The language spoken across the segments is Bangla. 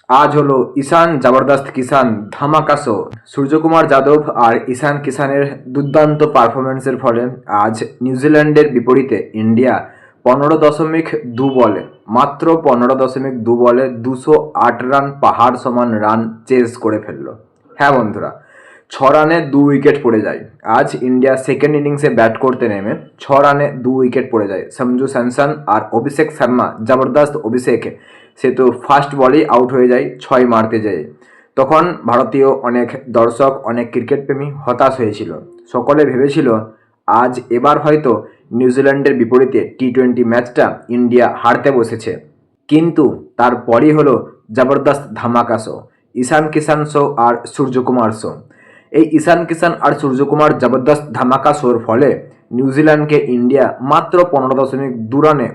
আজ হলো ঈশান জবরদস্ত কিষান ধামাকা শো। সূর্যকুমার যাদব আর ঈশান কিষানের দুর্দান্ত পারফরমেন্সের ফলে আজ নিউজিল্যান্ডের বিপরীতে ইন্ডিয়া 15.2 বলে, মাত্র 15.2 বলে 208 রান, পাহাড় সমান রান চেজ করে ফেললো। হ্যাঁ বন্ধুরা, 6 রানে 2 উইকেট পড়ে যায়। আজ ইন্ডিয়া সেকেন্ড ইনিংসে ব্যাট করতে নেমে 6 রানে 2 উইকেট পড়ে যায়। সঞ্জু স্যামসন আর অভিষেক শর্মা, জবরদস্ত অভিষেক, সে তো ফার্স্ট বলেই আউট হয়ে যায় 6 মারতে যায়। তখন ভারতীয় অনেক দর্শক, অনেক ক্রিকেট প্রেমী হতাশ হয়েছিল। সকলে ভেবেছিল আজ এবার হয়তো নিউজিল্যান্ডের বিপরীতে টি-20 ম্যাচটা ইন্ডিয়া হারতে বসেছে। কিন্তু তারপরই হলো জবরদস্ত ধামাকা শো, ঈশান কিষান শো আর সূর্যকুমার শো। এই ঈশান কিষান আর সূর্যকুমার জবরদস্ত ধামাকা শোর ফলে নিউজিল্যান্ডকে ইন্ডিয়া মাত্র 15.2 রানে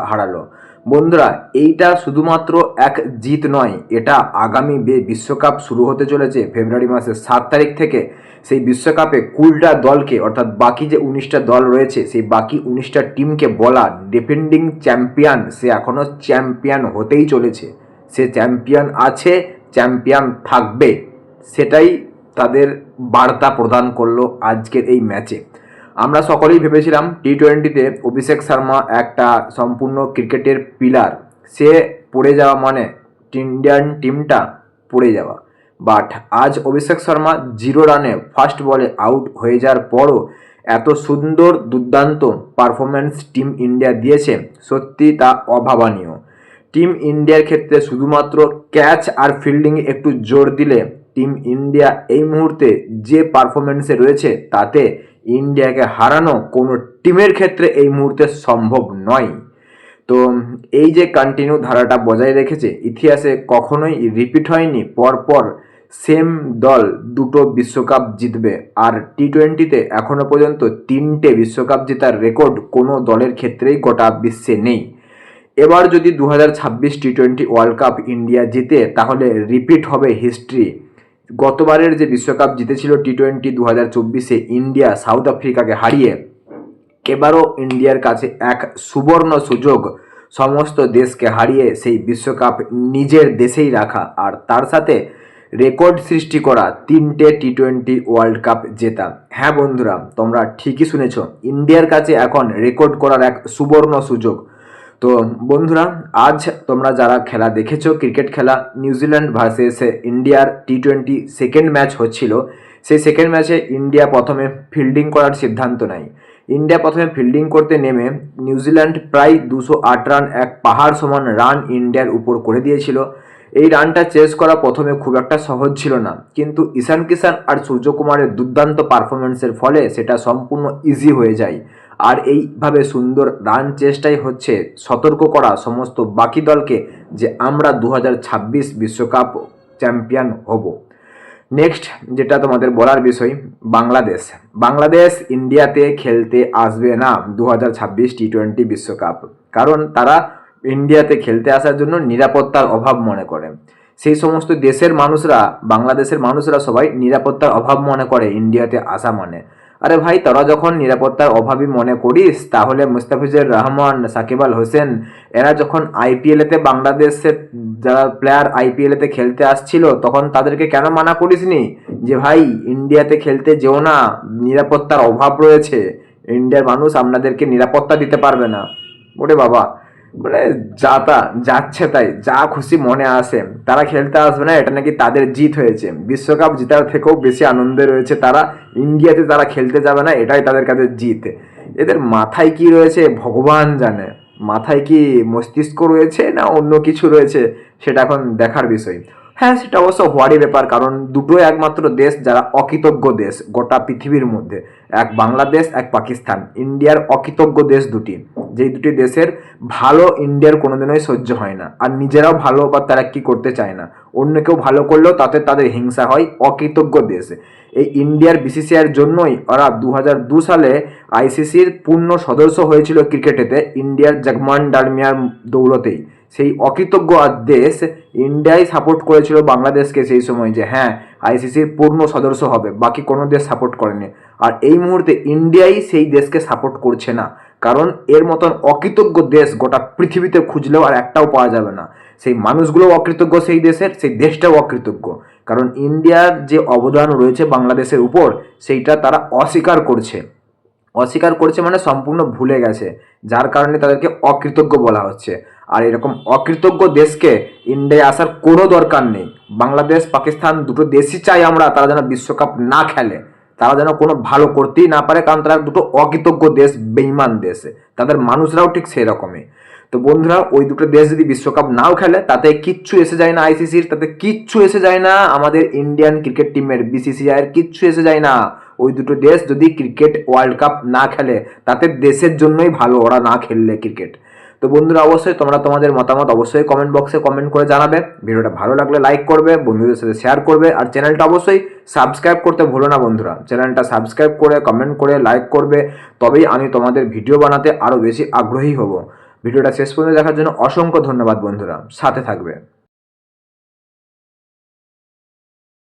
হারালো। বন্ধুরা, এইটা শুধুমাত্র এক জিত নয়, এটা আগামী বিশ্বকাপ শুরু হতে চলেছে ফেব্রুয়ারি মাসের 7 তারিখ থেকে। সেই বিশ্বকাপে কুলটা দলকে, অর্থাৎ বাকি যে 19টা দল রয়েছে, সেই বাকি 19টা টিমকে বলা ডিফেন্ডিং চ্যাম্পিয়ন, সে এখনও চ্যাম্পিয়ন হতেই চলেছে। সে চ্যাম্পিয়ন আছে, চ্যাম্পিয়ন থাকবে, সেটাই তাদের বার্তা প্রদান করলো আজকের এই ম্যাচে। আমরা সকলেই ভেবেছিলাম টি-20তে অভিষেক শর্মা একটা সম্পূর্ণ ক্রিকেটের পিলার, সে পড়ে যাওয়া মানে ইন্ডিয়ান টিমটা পড়ে যাওয়া। বাট আজ অভিষেক শর্মা 0 রানে ফার্স্ট বলে আউট হয়ে যাওয়ার পরও এত সুন্দর দুর্দান্ত পারফরমেন্স টিম ইন্ডিয়া দিয়েছে, সত্যি তা অভাবনীয়। টিম ইন্ডিয়ার ক্ষেত্রে শুধুমাত্র ক্যাচ আর ফিল্ডিংয়ে একটু জোর দিলে টিম ইন্ডিয়া এই মুহূর্তে যে পারফরমেন্সে রয়েছে, তাতে ইন্ডিয়াকে হারানো কোনো টিমের ক্ষেত্রে এই মুহূর্তে সম্ভব নয়। তো এই যে কন্টিনিউ ধারাটা বজায় রেখেছে, ইতিহাসে কখনোই রিপিট হয়নি পরপর সেম দল দুটো বিশ্বকাপ জিতবে। আর টি-20তে এখনো পর্যন্ত 3টে বিশ্বকাপ জেতার রেকর্ড কোনো দলের ক্ষেত্রেই গোটা বিশ্বে নেই। এবার যদি 2026 টি-20 ওয়ার্ল্ড কাপ ইন্ডিয়া জিতে, তাহলে রিপিট হবে হিস্ট্রি। গতবারের যে বিশ্বকাপ জিতেছিল টি-20 2024-এ ইন্ডিয়া সাউথ আফ্রিকাকে হারিয়ে, এবারও ইন্ডিয়ার কাছে এক সুবর্ণ সুযোগ সমস্ত দেশকে হারিয়ে সেই বিশ্বকাপ নিজের দেশেই রাখা, আর তার সাথে রেকর্ড সৃষ্টি করা 3টে টি-20 ওয়ার্ল্ড কাপ জেতা। হ্যাঁ বন্ধুরা, তোমরা ঠিকই শুনেছ, ইন্ডিয়ার কাছে এখন রেকর্ড করার এক সুবর্ণ সুযোগ। তো বন্ধুরা, আজ তোমরা যারা খেলা দেখেছো, ক্রিকেট খেলা নিউজিল্যান্ড ভার্সেস ইন্ডিয়ার টি-20 সেকেন্ড ম্যাচ হচ্ছিল, সেই সেকেন্ড ম্যাচে ইন্ডিয়া প্রথমে ফিল্ডিং করার সিদ্ধান্ত নেয়। ইন্ডিয়া প্রথমে ফিল্ডিং করতে নেমে নিউজিল্যান্ড প্রায় 208 রান, এক পাহাড় সমান রান ইন্ডিয়ার উপর করে দিয়েছিল। এই রানটা চেস করা প্রথমে খুব একটা সহজ ছিল না, কিন্তু ঈশান কিষান আর সূর্যকুমারের দুর্দান্ত পারফরমেন্সের ফলে সেটা সম্পূর্ণ ইজি হয়ে যায়। আর এইভাবে সুন্দর রান চেষ্টাই হচ্ছে সতর্ক করা সমস্ত বাকি দলকে যে আমরা 2026 বিশ্বকাপ চ্যাম্পিয়ন হব। নেক্সট যেটা তোমাদের বলার বিষয়, বাংলাদেশ। বাংলাদেশ ইন্ডিয়াতে খেলতে আসবে না 2026 টি-20 বিশ্বকাপ, কারণ তারা ইন্ডিয়াতে খেলতে আসার জন্য নিরাপত্তার অভাব মনে করে। সেই সমস্ত দেশের মানুষরা, বাংলাদেশের মানুষরা সবাই নিরাপত্তার অভাব মনে করে ইন্ডিয়াতে আসা মানে। আরে ভাই, তোরা যখন নিরাপত্তার অভাবই মনে করিস, তাহলে মুস্তাফিজুর রহমান, সাকিব আল হোসেন, এরা যখন আইপিএলেতে, বাংলাদেশের যারা প্লেয়ার আইপিএলেতে খেলতে আসছিল, তখন তাদেরকে কেন মানা করিসনি যে ভাই ইন্ডিয়াতে খেলতে যেও না, নিরাপত্তার অভাব রয়েছে, ইন্ডিয়ার মানুষ আপনাদেরকে নিরাপত্তা দিতে পারবে না? ওরে বাবা, মানে যাচ্ছে তাই যা খুশি মনে আসে, তারা খেলতে আসবে না, এটা নাকি তাদের জিত হয়েছে। বিশ্বকাপ জেতার থেকেও বেশি আনন্দে রয়েছে তারা, ইন্ডিয়াতে তারা খেলতে যাবে না, এটাই তাদের কাছে জিত। এদের মাথায় কি রয়েছে ভগবান জানে, মাথায় কি মস্তিষ্ক রয়েছে না অন্য কিছু রয়েছে, সেটা এখন দেখার বিষয়। হ্যাঁ, সেটা অবশ্য হওয়ারই ব্যাপার, কারণ দুটো একমাত্র দেশ যারা অকৃতজ্ঞ দেশ গোটা পৃথিবীর মধ্যে, এক বাংলাদেশ, এক পাকিস্তান। ইন্ডিয়ার অকৃতজ্ঞ দেশ দুটি, যেই দুটি দেশের ভালো ইন্ডিয়ার কোনোদিনই সহ্য হয় না, আর নিজেরাও ভালো বা তারাক্কি করতে চায় না। অন্য কেউ ভালো করলেও তাতে তাদের হিংসা হয়। অকৃতজ্ঞ দেশ। এই ইন্ডিয়ার বিসিসিআইয়ের জন্যই ওরা 2002 সালে আইসিসির পূর্ণ সদস্য হয়েছিল ক্রিকেটেতে, ইন্ডিয়ার জগমান ডালমিয়ার দৌলতেই। সেই অকৃতজ্ঞ দেশ ইন্ডিয়াই সাপোর্ট করেছিল বাংলাদেশকে সেই সময়, যে হ্যাঁ আইসিসির পূর্ণ সদস্য হবে, বাকি কোনো দেশ সাপোর্ট করেনি। আর এই মুহূর্তে ইন্ডিয়াই সেই দেশকে সাপোর্ট করছে না, কারণ এর মতন অকৃতজ্ঞ দেশ গোটা পৃথিবীতে খুঁজলেও আর একটাও পাওয়া যাবে না। সেই মানুষগুলো অকৃতজ্ঞ, সেই দেশের, সেই দেশটাও অকৃতজ্ঞ। কারণ ইন্ডিয়ার যে অবদান রয়েছে বাংলাদেশের উপর, সেইটা তারা অস্বীকার করছে মানে সম্পূর্ণ ভুলে গেছে, যার কারণে তাদেরকে অকৃতজ্ঞ বলা হচ্ছে। আর এরকম অকৃতজ্ঞ দেশকে ইন্ডিয়ায় আসার কোনো দরকার নেই। বাংলাদেশ পাকিস্তান দুটো দেশই চাই আমরা, তারা যেন বিশ্বকাপ না খেলে, তারা যেন কোনো ভালো করতেই না পারে, কারণ তারা দুটো অকৃতজ্ঞ দেশ, বেইমান দেশ, তাদের মানুষরাও ঠিক সেই রকমই। তো বন্ধুরা, ওই দুটো দেশ যদি বিশ্বকাপ নাও খেলে তাতে কিচ্ছু এসে যায় না আইসিসির, তাতে কিচ্ছু এসে যায় না আমাদের ইন্ডিয়ান ক্রিকেট টিমের, বিসিসিআই এর কিচ্ছু এসে যায় না। ওই দুটো দেশ যদি ক্রিকেট ওয়ার্ল্ড কাপ না খেলে তাতে দেশের জন্যই ভালো, ওরা না খেললে ক্রিকেট। তো বন্ধুরা, অবশ্যই তোমরা তোমাদের মতামত অবশ্যই কমেন্ট বক্সে কমেন্ট করে জানাবে। ভিডিওটা ভালো লাগলে লাইক করবে, বন্ধুদের সাথে শেয়ার করবে, আর চ্যানেলটা অবশ্যই সাবস্ক্রাইব করতে ভুলো না বন্ধুরা। চ্যানেলটা সাবস্ক্রাইব করে কমেন্ট করে লাইক করবে, তবেই আমি তোমাদের ভিডিও বানাতে আরও বেশি আগ্রহী হব। ভিডিওটা শেষ পর্যন্ত দেখার জন্য অসংখ্য ধন্যবাদ বন্ধুরা, সাথে থাকবে।